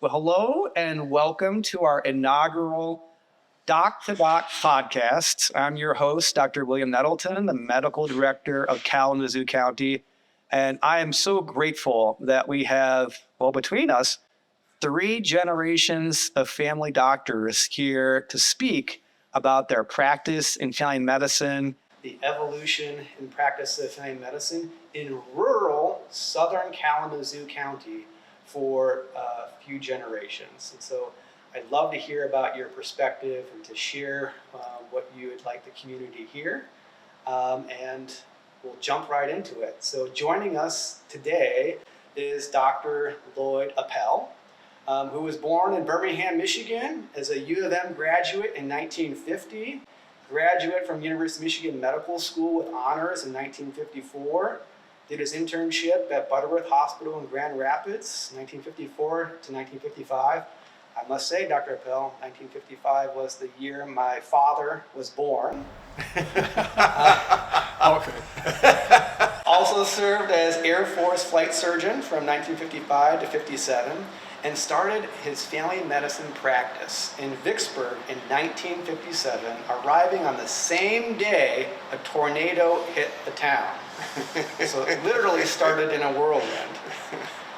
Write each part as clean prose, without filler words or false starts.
Well, hello and welcome to our inaugural Doc to Doc podcast. I'm your host, Dr. William Nettleton, the medical director of Kalamazoo County. And I am so grateful that we have, between us, 3 generations of family doctors here to speak about their practice in family medicine, the evolution and practice of family medicine in rural southern Kalamazoo County for a few generations. And so I'd love to hear about your perspective and to share what you would like the community to hear. And we'll jump right into it. So joining us today is Dr. Lloyd Appel, who was born in Birmingham, Michigan as a U of M graduate in 1950, graduate from University of Michigan Medical School with honors in 1954, did his internship at Butterworth Hospital in Grand Rapids, 1954 to 1955. I must say, Dr. Appel, 1955 was the year my father was born. Also served as Air Force flight surgeon from 1955 to 57, and started his family medicine practice in Vicksburg in 1957, arriving on the same day a tornado hit the town. So it literally started in a whirlwind.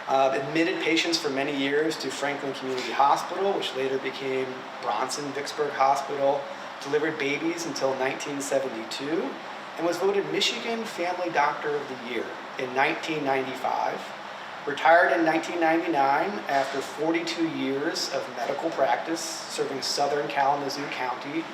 Admitted patients for many years to Franklin Community Hospital, which later became Bronson-Vicksburg Hospital, delivered babies until 1972, and was voted Michigan Family Doctor of the Year in 1995. Retired in 1999 after 42 years of medical practice serving southern Kalamazoo County.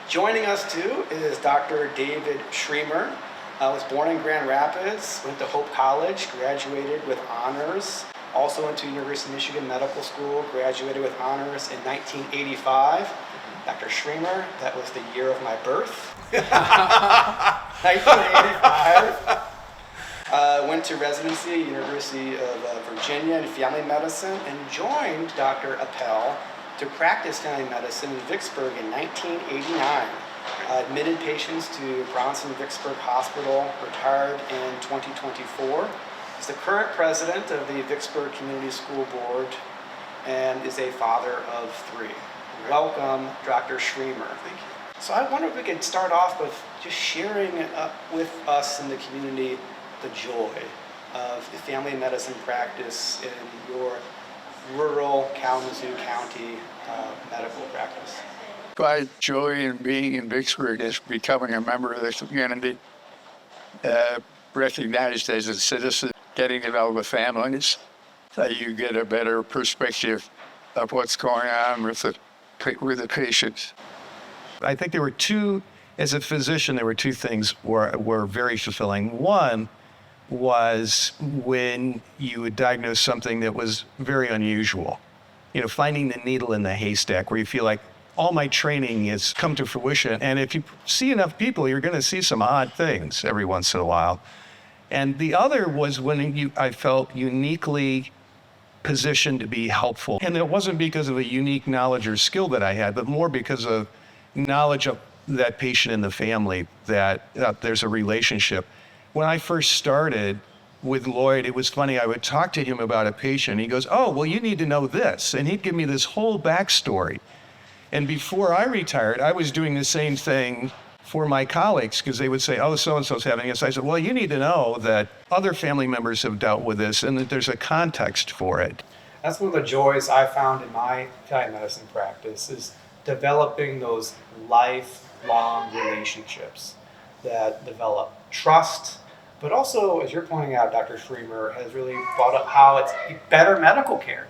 Joining us too is Dr. David Schremer. Was born in Grand Rapids, went to Hope College, graduated with honors. Also went to University of Michigan Medical School, graduated with honors in 1985. Dr. Schremer, that was the year of my birth. 1985. Went to residency at University of Virginia in family medicine and joined Dr. Appel to practice family medicine in Vicksburg in 1989. Admitted patients to Bronson-Vicksburg Hospital, retired in 2024. He's the current president of the Vicksburg Community School Board and is a father of 3. Welcome, Dr. Schremer. Thank you. So I wonder if we could start off with just sharing with us in the community the joy of the family medicine practice in your rural Kalamazoo County medical practice. My joy in being in Vicksburg is becoming a member of this community, recognized as a citizen, getting to know the families, so you get a better perspective of what's going on with the patients. I think there were 2, as a physician, there were 2 things were very fulfilling. One was when you would diagnose something that was very unusual. Finding the needle in the haystack where you feel like all my training has come to fruition. And if you see enough people, you're going to see some odd things every once in a while. And the other was when I felt uniquely positioned to be helpful. And it wasn't because of a unique knowledge or skill that I had, but more because of knowledge of that patient and the family, that there's a relationship. When I first started with Lloyd, it was funny. I would talk to him about a patient. He goes, "Oh, well, you need to know this." And he'd give me this whole backstory. And before I retired, I was doing the same thing for my colleagues because they would say, "Oh, so-and-so's having this." I said, "Well, you need to know that other family members have dealt with this and that there's a context for it." That's one of the joys I found in my family medicine practice is developing those lifelong relationships that develop trust, but also, as you're pointing out, Dr. Schremer has really brought up how it's better medical care.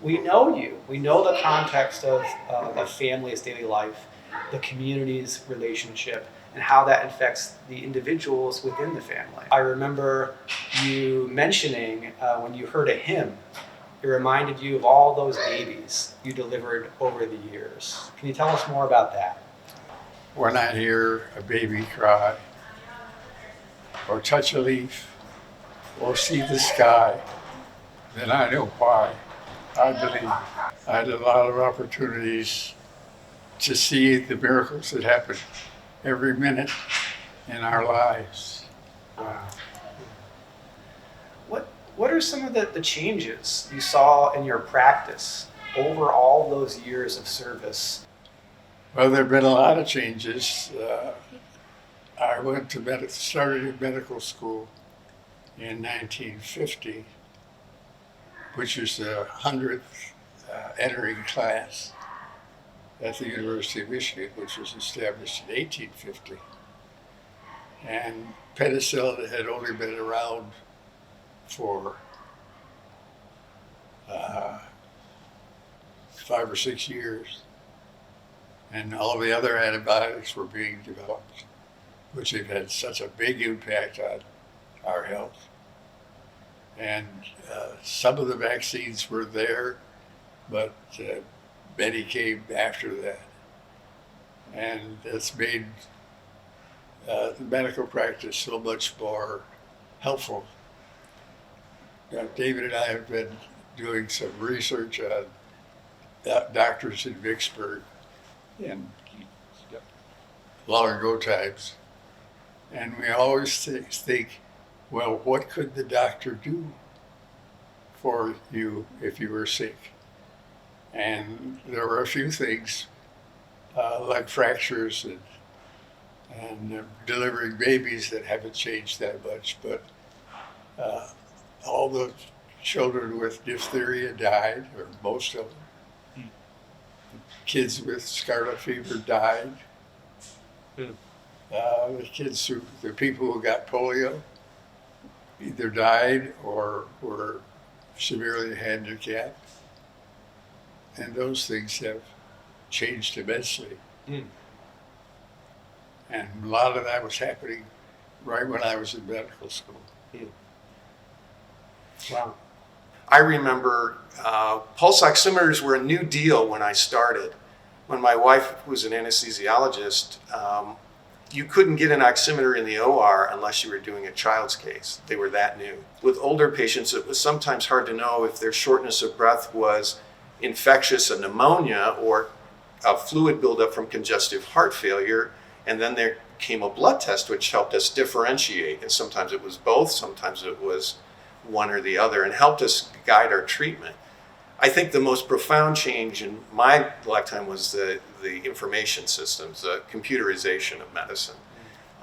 We know you. We know the context of a family's daily life, the community's relationship, and how that affects the individuals within the family. I remember you mentioning when you heard a hymn, it reminded you of all those babies you delivered over the years. Can you tell us more about that? When I hear a baby cry, or touch a leaf, or see the sky, then I know why. I believe I had a lot of opportunities to see the miracles that happen every minute in our lives. Wow. What are some of the changes you saw in your practice over all those years of service? Well, there have been a lot of changes. I went to started in medical school in 1950, which was the 100th entering class at the University of Michigan, which was established in 1850. And penicillin had only been around for 5 or 6 years. And all the other antibiotics were being developed, which have had such a big impact on our health. And some of the vaccines were there, but many came after that. And it's made the medical practice so much more helpful. David and I have been doing some research on doctors in Vicksburg in long ago times. And we always think, well, what could the doctor do for you if you were sick? And there were a few things like fractures and delivering babies that haven't changed that much, but all the children with diphtheria died, or most of them. Kids with scarlet fever died. The people who got polio either died or were severely handicapped. And those things have changed immensely. And a lot of that was happening right when I was in medical school. Wow. I remember pulse oximeters were a new deal when I started. When my wife was an anesthesiologist, you couldn't get an oximeter in the OR unless you were doing a child's case. They were that new. With older patients, it was sometimes hard to know if their shortness of breath was infectious, a pneumonia, or a fluid buildup from congestive heart failure. And then there came a blood test which helped us differentiate. And sometimes it was both, sometimes it was one or the other, and helped us guide our treatment. I think the most profound change in my lifetime was the information systems, the computerization of medicine.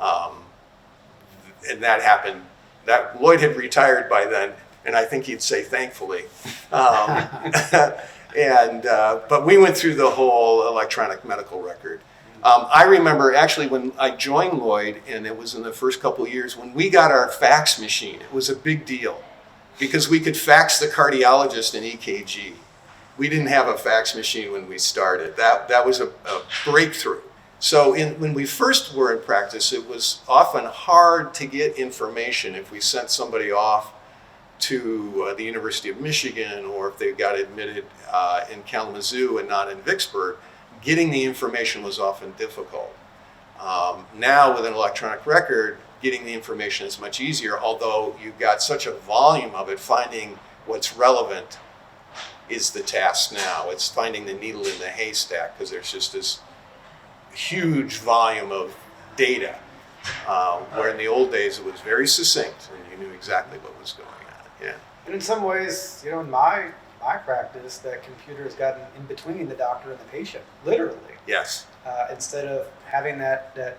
And that happened, that Lloyd had retired by then, and I think he'd say thankfully. But we went through the whole electronic medical record. I remember actually when I joined Lloyd, and it was in the first couple of years, when we got our fax machine, it was a big deal because we could fax the cardiologist an EKG. We didn't have a fax machine when we started. That was a breakthrough. So when we first were in practice, it was often hard to get information if we sent somebody off to the University of Michigan, or if they got admitted in Kalamazoo and not in Vicksburg. Getting the information was often difficult. Now with an electronic record, getting the information is much easier, although you've got such a volume of it, finding what's relevant is the task now. It's finding the needle in the haystack because there's just this huge volume of data, where in the old days it was very succinct and you knew exactly what was going on. Yeah. And in some ways, in my practice, that computer has gotten in between the doctor and the patient, literally. Yes. Instead of having that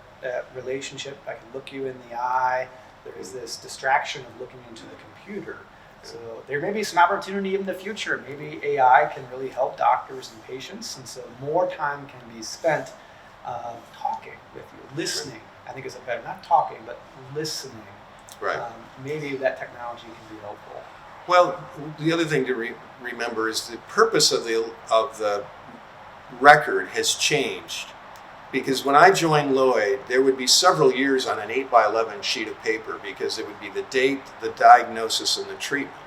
relationship, I can look you in the eye, there is this distraction of looking into the computer. So there may be some opportunity in the future. Maybe AI can really help doctors and patients, and so more time can be spent talking with you, listening. I think is a better, not talking, but listening. Right. Maybe that technology can be helpful. Well, the other thing to remember is the purpose of the record has changed. Because when I joined Lloyd, there would be several years on an 8x11 sheet of paper because it would be the date, the diagnosis, and the treatment.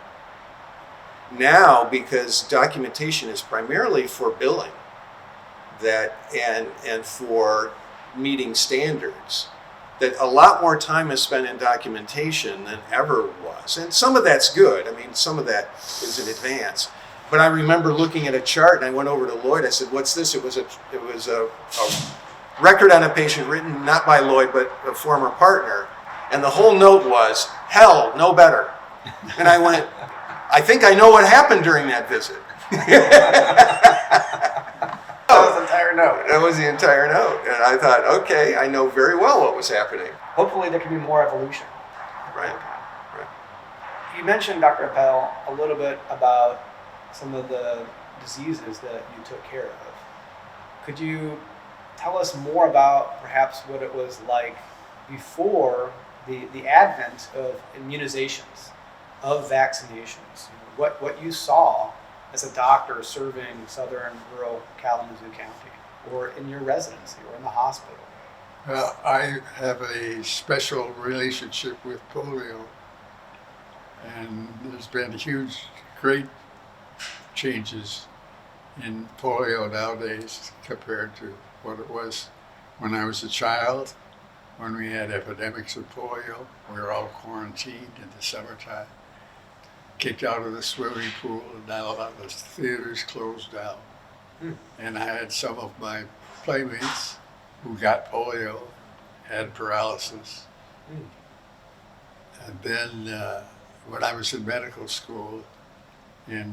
Now, because documentation is primarily for billing and for meeting standards, that a lot more time is spent in documentation than ever was. And some of that's good. I mean, some of that is in advance. But I remember looking at a chart, and I went over to Lloyd. I said, "What's this?" It was a record on a patient written not by Lloyd, but a former partner. And the whole note was, "Hell, no better." And I went, "I think I know what happened during that visit." was the entire note. And I thought, okay, I know very well what was happening. Hopefully there can be more evolution. Right. Right. You mentioned, Dr. Appel, a little bit about some of the diseases that you took care of. Could you tell us more about perhaps what it was like before the advent of immunizations, of vaccinations? What you saw as a doctor serving southern rural Kalamazoo County, or in your residency, or in the hospital? Well, I have a special relationship with polio, and there's been huge, great changes in polio nowadays compared to what it was when I was a child. When we had epidemics of polio, we were all quarantined in the summertime, kicked out of the swimming pool, and now a lot of the theaters closed down. And I had some of my playmates who got polio, had paralysis. And then when I was in medical school in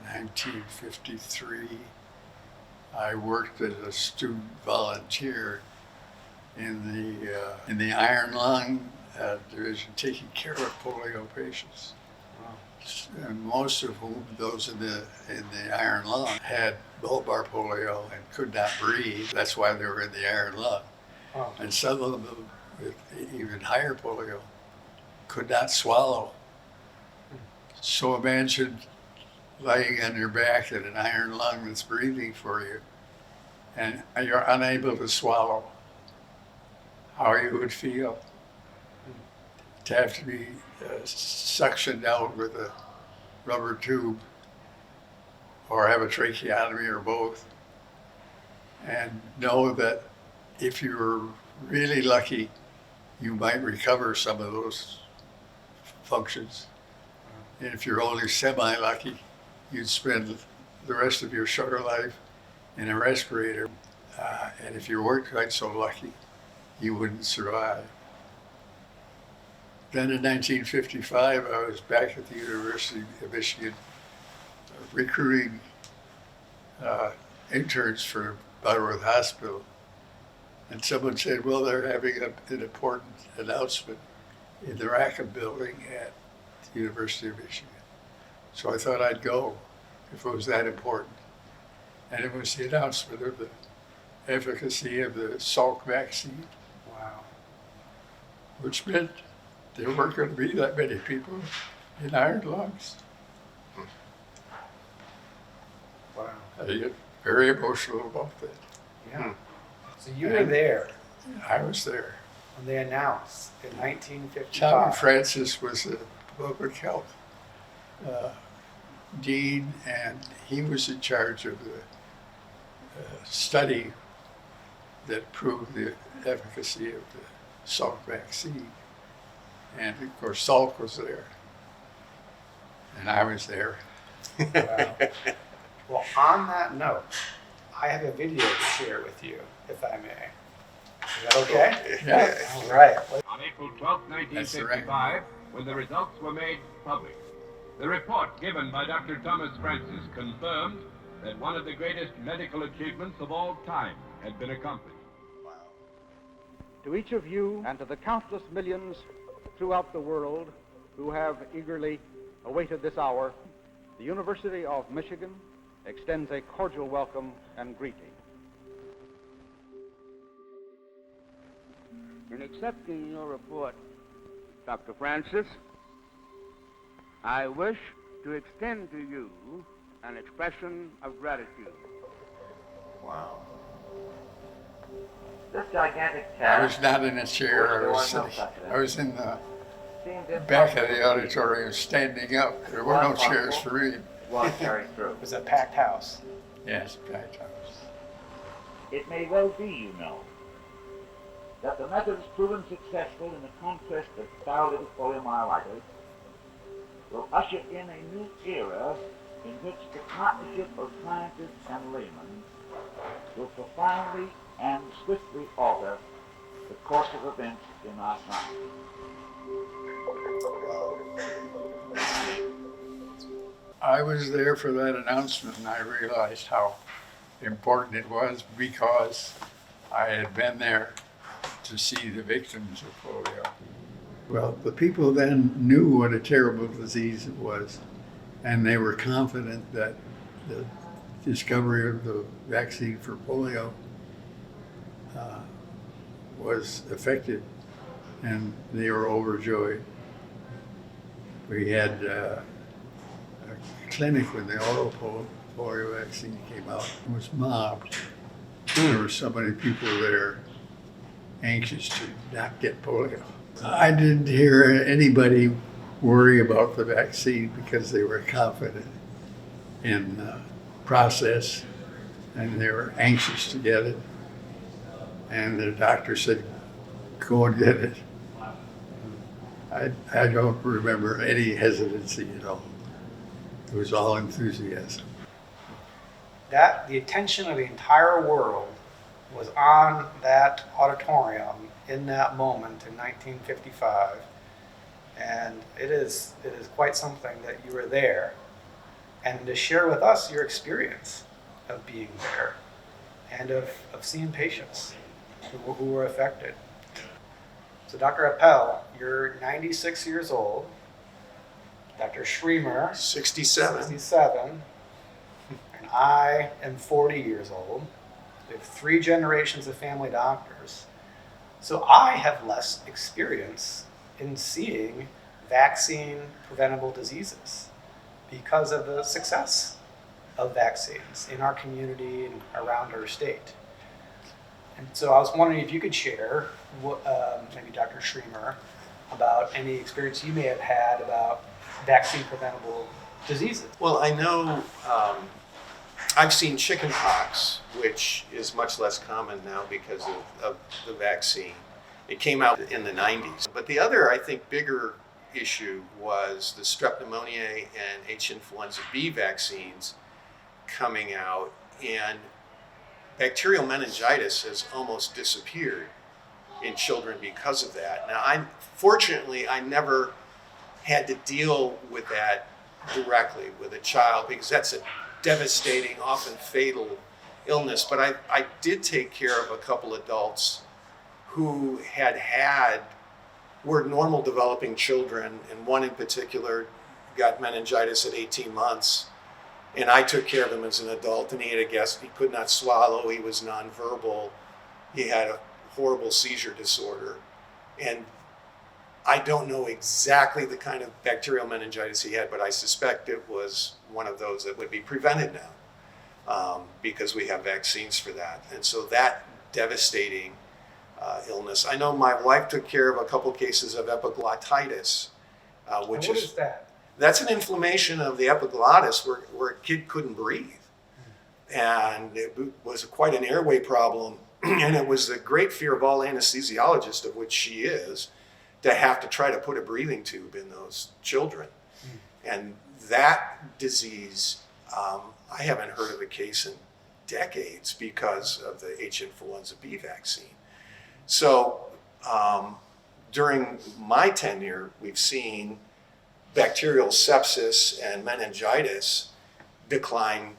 1953, I worked as a student volunteer in the iron lung division, taking care of polio patients. And most of whom, those in the iron lung, had bulbar polio and could not breathe. That's why they were in the iron lung. Oh. And some of them with even higher polio could not swallow. So imagine lying on your back in an iron lung that's breathing for you, and you're unable to swallow. How you would feel to have to be suctioned out with a rubber tube, or have a tracheotomy, or both, and know that if you were really lucky, you might recover some of those functions. And if you're only semi-lucky, you'd spend the rest of your shorter life in a respirator. And if you weren't quite so lucky, you wouldn't survive. Then in 1955, I was back at the University of Michigan recruiting interns for Butterworth Hospital. And someone said, well, they're having an important announcement in the Rackham building at the University of Michigan. So I thought I'd go if it was that important. And it was the announcement of the efficacy of the Salk vaccine. Wow. Which meant there weren't going to be that many people in iron lungs. Wow. I get very emotional about that. Yeah. So you were there I was there. when they announced in Tommy 1955. Francis was the public health dean, and he was in charge of the study that proved the efficacy of the Salk vaccine. And of course, Salk was there, and I was there. Wow. Well, on that note, I have a video to share with you, if I may. Is that okay? Yeah. All right. On April 12, That's the 1955, when the results were made public, the report given by Dr. Thomas Francis confirmed that one of the greatest medical achievements of all time had been accomplished. To each of you and to the countless millions throughout the world who have eagerly awaited this hour, the University of Michigan extends a cordial welcome and greeting. In accepting your report, Dr. Francis, I wish to extend to you an expression of gratitude. Wow. This gigantic I task was not in a chair. I was in the back of the auditorium standing up. There were no chairs for me. was carried through. It was a packed house. Yes, back house. It may well be, you know, that the method has proven successful in the conquest of paralytic poliomyelitis will usher in a new era in which the partnership of scientists and laymen will profoundly and swiftly alter the course of events in our time. I was there for that announcement, and I realized how important it was because I had been there to see the victims of polio. Well, the people then knew what a terrible disease it was, and they were confident that the discovery of the vaccine for polio was effective, and they were overjoyed. We had a clinic when the oral polio vaccine came out. It was mobbed. There were so many people there anxious to not get polio. I didn't hear anybody worry about the vaccine because they were confident in the process and they were anxious to get it. And the doctor said, go and get it. I don't remember any hesitancy at all. It was all enthusiasm. The attention of the entire world was on that auditorium in that moment in 1955. And it is quite something that you were there. And to share with us your experience of being there and of seeing patients who were affected. So Dr. Appel, you're 96 years old. Dr. Schremer, 67. 67. And I am 40 years old. We have 3 generations of family doctors. So I have less experience in seeing vaccine-preventable diseases because of the success of vaccines in our community and around our state. And so I was wondering if you could share, maybe Dr. Schremer, about any experience you may have had about vaccine-preventable diseases. Well, I know I've seen chickenpox, which is much less common now because of the vaccine. It came out in the 90s. But the other, I think, bigger issue was the strep pneumoniae and H. influenza B vaccines coming out, and bacterial meningitis has almost disappeared in children because of that. Now, fortunately, I never had to deal with that directly with a child because that's a devastating, often fatal illness. But I did take care of a couple adults who were normal developing children, and one in particular got meningitis at 18 months. And I took care of him as an adult, and he had he could not swallow, he was nonverbal, he had a horrible seizure disorder. And I don't know exactly the kind of bacterial meningitis he had, but I suspect it was one of those that would be prevented now because we have vaccines for that. And so that devastating illness. I know my wife took care of a couple cases of epiglottitis, which what is that? That's an inflammation of the epiglottis where a kid couldn't breathe. And it was quite an airway problem. And it was the great fear of all anesthesiologists, of which she is, to have to try to put a breathing tube in those children. And that disease, I haven't heard of a case in decades because of the H. influenza B vaccine. So during my tenure, we've seen bacterial sepsis and meningitis decline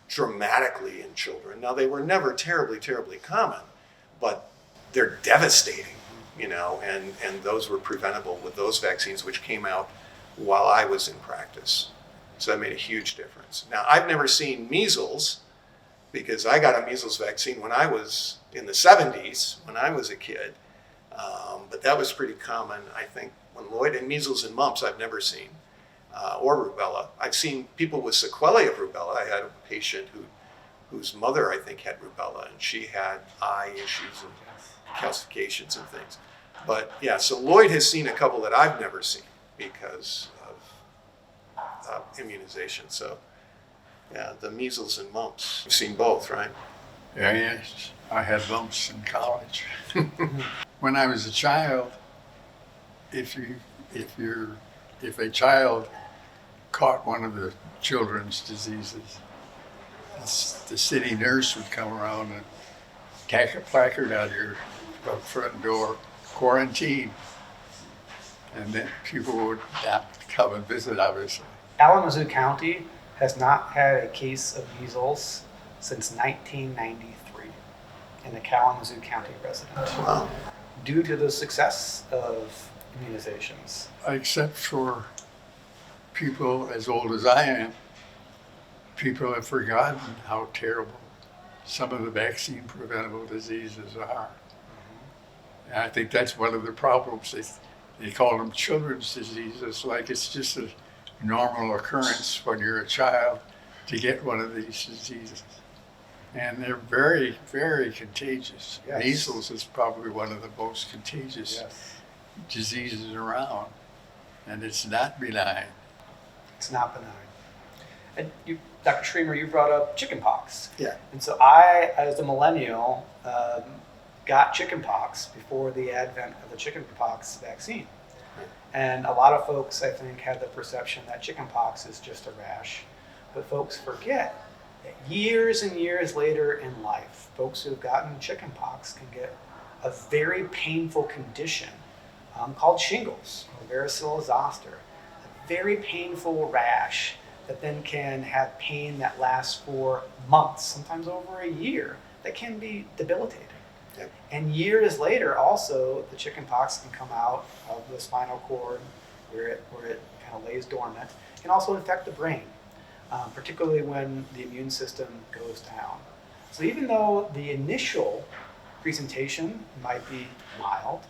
dramatically in children. Now, they were never terribly, terribly common, but they're devastating, and those were preventable with those vaccines, which came out while I was in practice. So that made a huge difference. Now, I've never seen measles because I got a measles vaccine when I was in the 70s, when I was a kid. But that was pretty common, I think, when Lloyd, and measles and mumps I've never seen, or rubella. I've seen people with sequelae of rubella. I had a patient whose mother, I think, had rubella, and she had eye issues and calcifications and things. But yeah, so Lloyd has seen a couple that I've never seen because of immunization. So yeah, the measles and mumps, you've seen both, right? Yeah, yes. I had lumps in college. When I was a child, if a child caught one of the children's diseases, the city nurse would come around and tack a placard out your front door, quarantine, and then people would not come and visit, obviously. Kalamazoo County has not had a case of measles since 1993 in a Kalamazoo County resident. Wow. Due to the success of immunizations. Except for people as old as I am, people have forgotten how terrible some of the vaccine-preventable diseases are. And I think that's one of the problems. They call them children's diseases, like it's just a normal occurrence when you're a child to get one of these diseases. And they're very, very contagious. Yes. Measles is probably one of the most contagious Yes. diseases around, and it's not benign. It's not benign. And you, Dr. Schremer, you brought up chickenpox. Yeah. And so I, as a millennial, got chickenpox before the advent of the chickenpox vaccine. And a lot of folks, I think, have the perception that chickenpox is just a rash. But folks forget that years and years later in life, folks who have gotten chickenpox can get a very painful condition called shingles or varicella zoster. A very painful rash that then can have pain that lasts for months, sometimes over a year, that can be debilitating. Yep. And years later, also, the chickenpox can come out of the spinal cord where it kind of lays dormant. It can also infect the brain, particularly when the immune system goes down. So even though the initial presentation might be mild,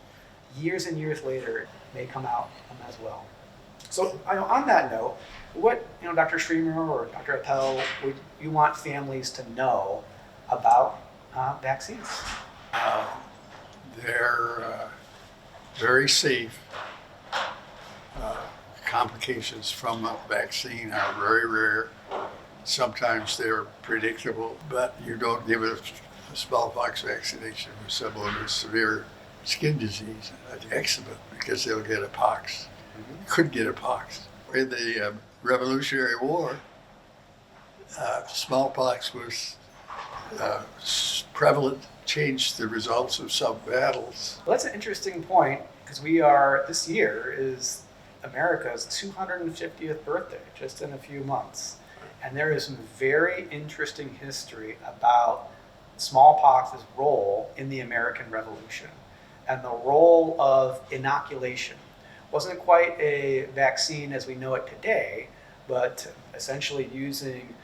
years and years later, it may come out as well. So on that note, what Dr. Schremer or Dr. Appel would you want families to know about vaccines? They're very safe. Complications from a vaccine are very rare. Sometimes they're predictable, but you don't give a smallpox vaccination for someone with severe skin disease, like eczema, because they'll get a pox. Could get a pox. In the Revolutionary War, smallpox was prevalent, changed the results of some battles. Well, that's an interesting point because this year is America's 250th birthday, just in a few months. And there is some very interesting history about smallpox's role in the American Revolution and the role of inoculation. Wasn't quite a vaccine as we know it today, but essentially using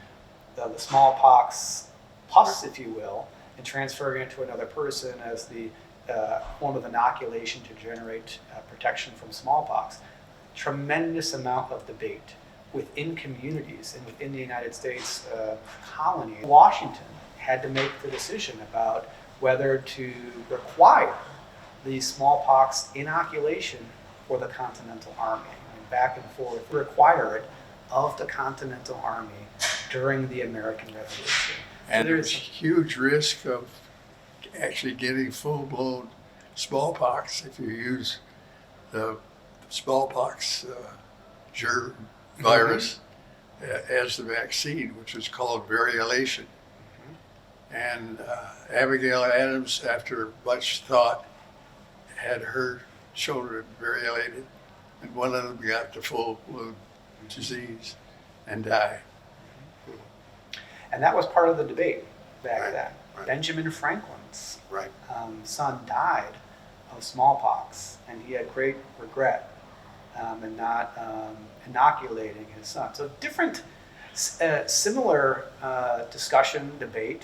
the smallpox pus, if you will, and transferring it to another person as the form of inoculation to generate protection from smallpox. Tremendous amount of debate within communities and within the United States colony. Washington had to make the decision about whether to require the smallpox inoculation for the Continental Army. Back and forth, require it of the Continental Army during the American Revolution. And there's a huge risk of actually getting full-blown smallpox if you use the smallpox germ virus as the vaccine, which is called variolation. And Abigail Adams, after much thought, had her children variolated, and one of them got the full-blown disease and died. And that was part of the debate back then. Right. Benjamin Franklin's Right. son died of smallpox, and he had great regret in not inoculating his son. So different, similar discussion, debate,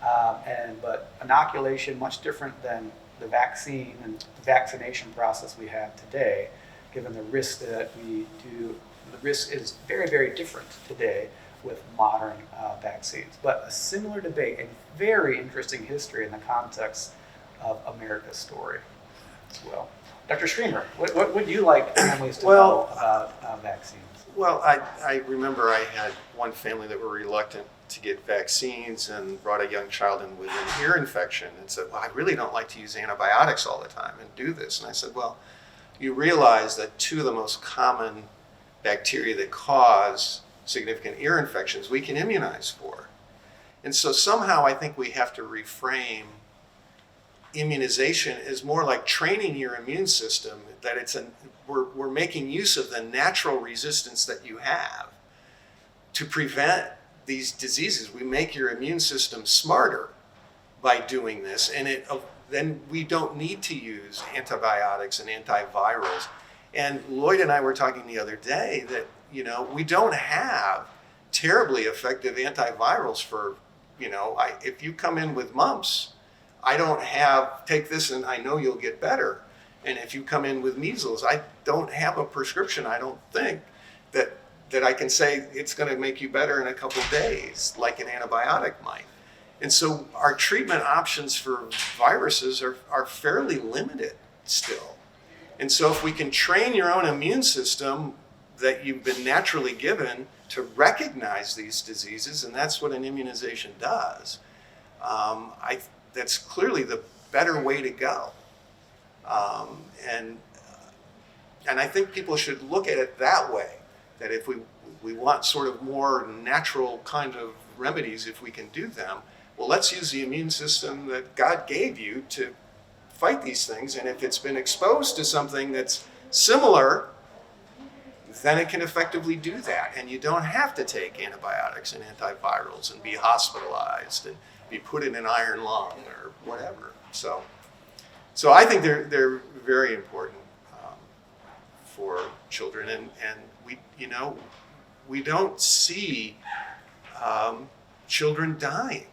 but inoculation much different than the vaccine and the vaccination process we have today, given the risk that we do. The risk is very, very different today with modern vaccines, but a similar debate and very interesting history in the context of America's story as well. Dr. Schremer, what would you like families to know about vaccines? Well, I remember I had one family that were reluctant to get vaccines and brought a young child in with an ear infection and said, well, I really don't like to use antibiotics all the time and do this. And I said, well, you realize that two of the most common bacteria that cause significant ear infections we can immunize for. And so somehow I think we have to reframe immunization as more like training your immune system, that we're making use of the natural resistance that you have to prevent these diseases. We make your immune system smarter by doing this, and then we don't need to use antibiotics and antivirals. And Lloyd and I were talking the other day that, we don't have terribly effective antivirals for, if you come in with mumps, I don't take this and I know you'll get better. And if you come in with measles, I don't have a prescription, I don't think, that I can say it's going to make you better in a couple of days, like an antibiotic might. And so our treatment options for viruses are fairly limited still. And so if we can train your own immune system that you've been naturally given to recognize these diseases, and that's what an immunization does, that's clearly the better way to go. And I think people should look at it that way, that if we want sort of more natural kind of remedies, if we can do them, well, let's use the immune system that God gave you to fight these things. And if it's been exposed to something that's similar, then it can effectively do that. And you don't have to take antibiotics and antivirals and be hospitalized and be put in an iron lung or whatever. So I think they're very important for children, and we don't see children dying.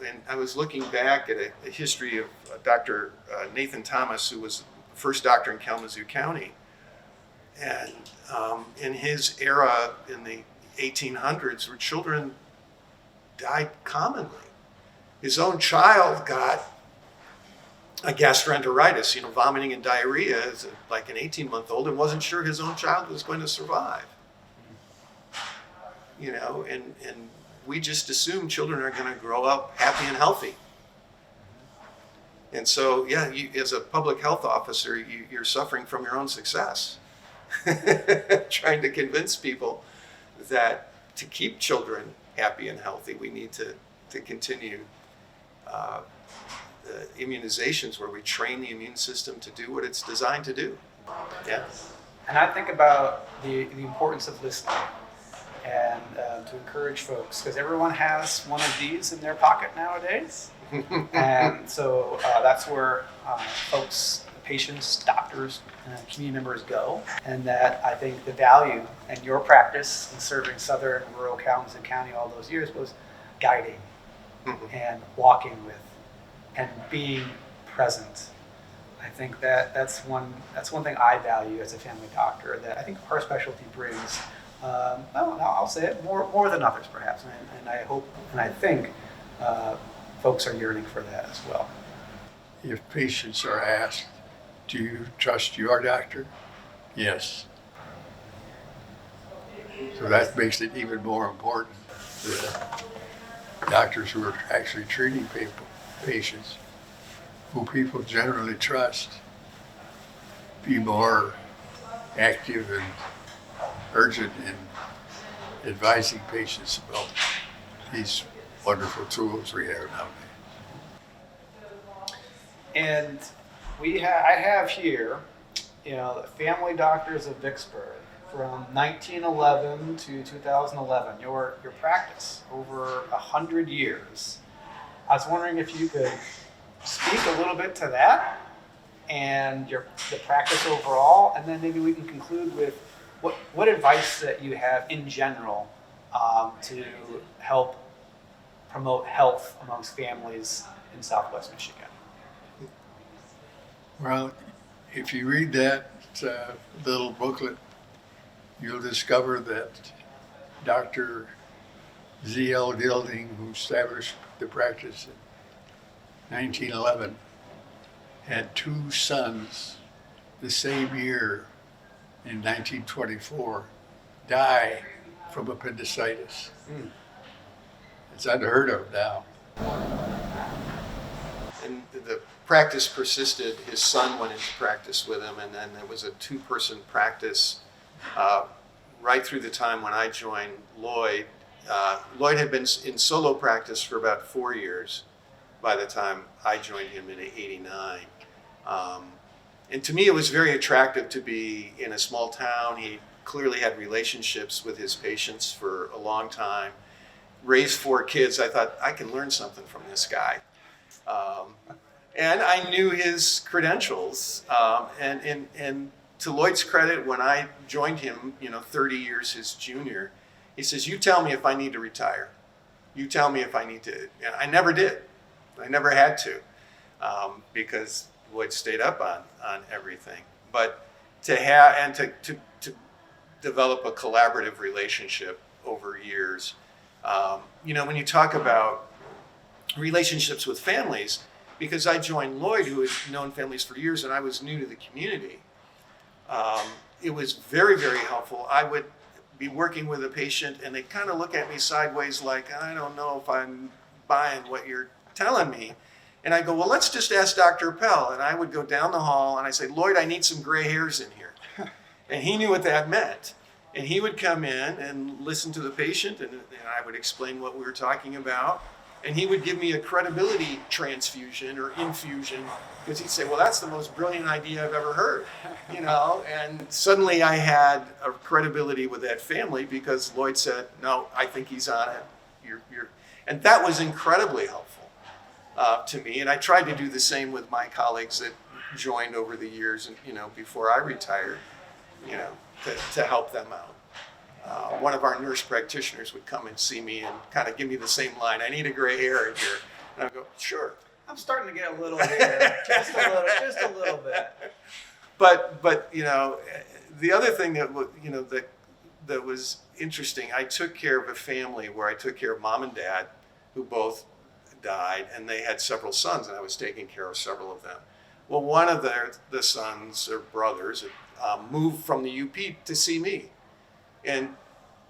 And I was looking back at a history of Dr. Nathan Thomas, who was the first doctor in Kalamazoo County. And in his era in the 1800s, where children died commonly. His own child got a gastroenteritis, vomiting and diarrhea as like an 18-month-old, and wasn't sure his own child was going to survive. And we just assume children are going to grow up happy and healthy. And so, you, as a public health officer, you're suffering from your own success. Trying to convince people that to keep children happy and healthy, we need to continue the immunizations where we train the immune system to do what it's designed to do. Yeah. And I think about the importance of listening and to encourage folks, because everyone has one of these in their pocket nowadays. And so that's where folks, patients, doctors, community members go. And that I think the value in your practice in serving southern and rural Kalamazoo County all those years was guiding and walking with and being present. I think that's one thing I value as a family doctor that I think our specialty brings. I'll say it more than others perhaps, and I hope and I think folks are yearning for that as well. If patients are asked, do you trust your doctor? Yes. So that makes it even more important that doctors who are actually treating patients, who people generally trust, be more active and urgent in advising patients about these wonderful tools we have nowadays. And I have here, the Family Doctors of Vicksburg from 1911 to 2011. Your practice over 100 years. I was wondering if you could speak a little bit to that and the practice overall, and then maybe we can conclude with what advice that you have in general to help promote health amongst families in Southwest Michigan. Well, if you read that little booklet, you'll discover that Dr. Z.L. Gilding, who established the practice in 1911, had two sons the same year in 1924 die from appendicitis. It's unheard of now. And the practice persisted. His son went into practice with him, and then there was a two-person practice right through the time when I joined Lloyd. Lloyd had been in solo practice for about 4 years by the time I joined him in '89. And to me, it was very attractive to be in a small town. He clearly had relationships with his patients for a long time. raised 4 kids, I thought I can learn something from this guy. And I knew his credentials. And to Lloyd's credit, when I joined him, 30 years his junior, he says, "You tell me if I need to retire. You tell me if I need to." And I never did. I never had to, because Lloyd stayed up on everything. But to have and to develop a collaborative relationship over years, when you talk about relationships with families, because I joined Lloyd, who had known families for years, and I was new to the community, it was very, very helpful. I would be working with a patient, and they'd kind of look at me sideways like, "I don't know if I'm buying what you're telling me." And I go, "Well, let's just ask Dr. Appel." And I would go down the hall, and I say, "Lloyd, I need some gray hairs in here." And he knew what that meant. And he would come in and listen to the patient, and I would explain what we were talking about. And he would give me a credibility transfusion or infusion, because he'd say, "Well, that's the most brilliant idea I've ever heard." And suddenly I had a credibility with that family because Lloyd said, "No, I think he's on it." And that was incredibly helpful to me. And I tried to do the same with my colleagues that joined over the years, and before I retired, to help them out. One of our nurse practitioners would come and see me and kind of give me the same line, "I need a gray hair in here." And I'd go, "Sure." I'm starting to get a little hair, just a little bit. But the other thing that was interesting, I took care of a family where I took care of mom and dad, who both died, and they had several sons, and I was taking care of several of them. Well, one of the sons or brothers moved from the UP to see me. And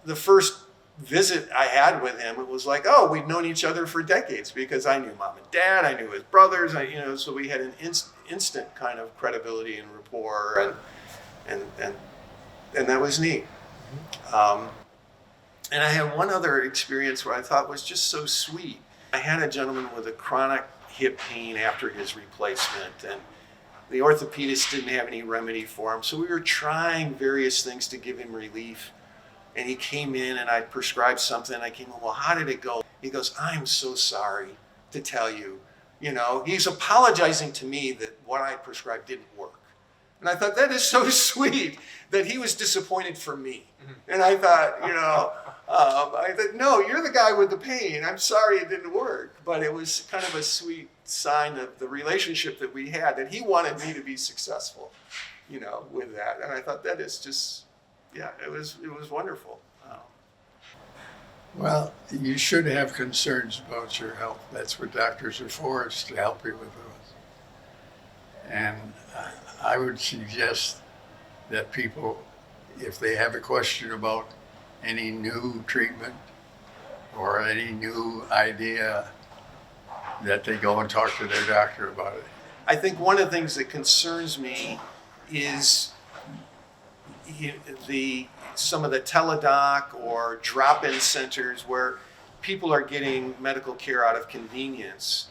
the first visit I had with him, it was like, oh, we'd known each other for decades, because I knew mom and dad, I knew his brothers, so we had an instant kind of credibility and rapport, and that was neat. And I had one other experience where I thought was just so sweet. I had a gentleman with a chronic hip pain after his replacement, and the orthopedist didn't have any remedy for him, so we were trying various things to give him relief. And he came in, and I prescribed something. I came in, "Well, how did it go?" He goes, "I'm so sorry to tell you." He's apologizing to me that what I prescribed didn't work. And I thought, that is so sweet that he was disappointed for me. And I thought, no, you're the guy with the pain. I'm sorry it didn't work. But it was kind of a sweet sign of the relationship that we had, that he wanted me to be successful, with that. And I thought, that is just, it was wonderful. Well, you should have concerns about your health. That's what doctors are for, is to help you with those. And I would suggest that people, if they have a question about any new treatment or any new idea, that they go and talk to their doctor about it. I think one of the things that concerns me is some of the teledoc or drop-in centers where people are getting medical care out of convenience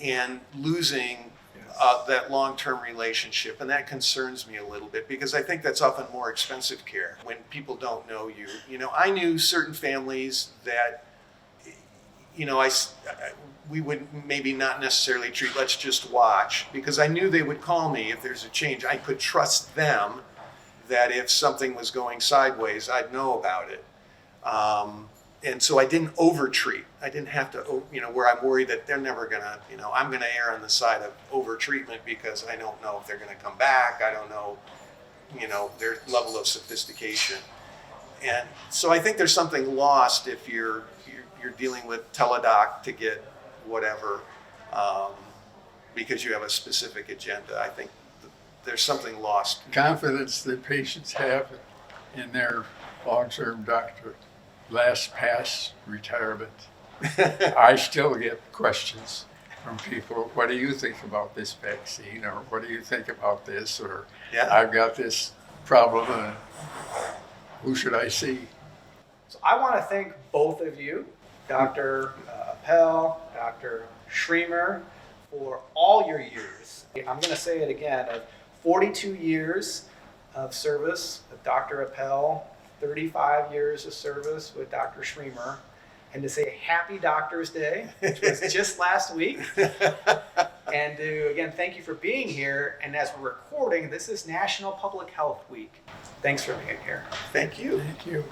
and losing that long-term relationship. And that concerns me a little bit, because I think that's often more expensive care when people don't know you. I knew certain families that, we would maybe not necessarily treat, let's just watch, because I knew they would call me if there's a change. I could trust them that if something was going sideways, I'd know about it. And so I didn't over-treat. I didn't have to, where I'm worried that they're never gonna, I'm gonna err on the side of over-treatment because I don't know if they're gonna come back. I don't know, their level of sophistication. And so I think there's something lost if you're dealing with teledoc to get whatever, because you have a specific agenda. I think there's something lost. Confidence that patients have in their long-term doctor, last past retirement. I still get questions from people, "What do you think about this vaccine?" or "What do you think about this?" or "I've got this problem, and who should I see?" So I want to thank both of you, Dr. Appel, Dr. Schremer, for all your years. I'm going to say it again, of 42 years of service with Dr. Appel, 35 years of service with Dr. Schremer, and to say Happy Doctor's Day, which was just last week. And to, again, thank you for being here. And as we're recording, this is National Public Health Week. Thanks for being here. Thank you. Thank you.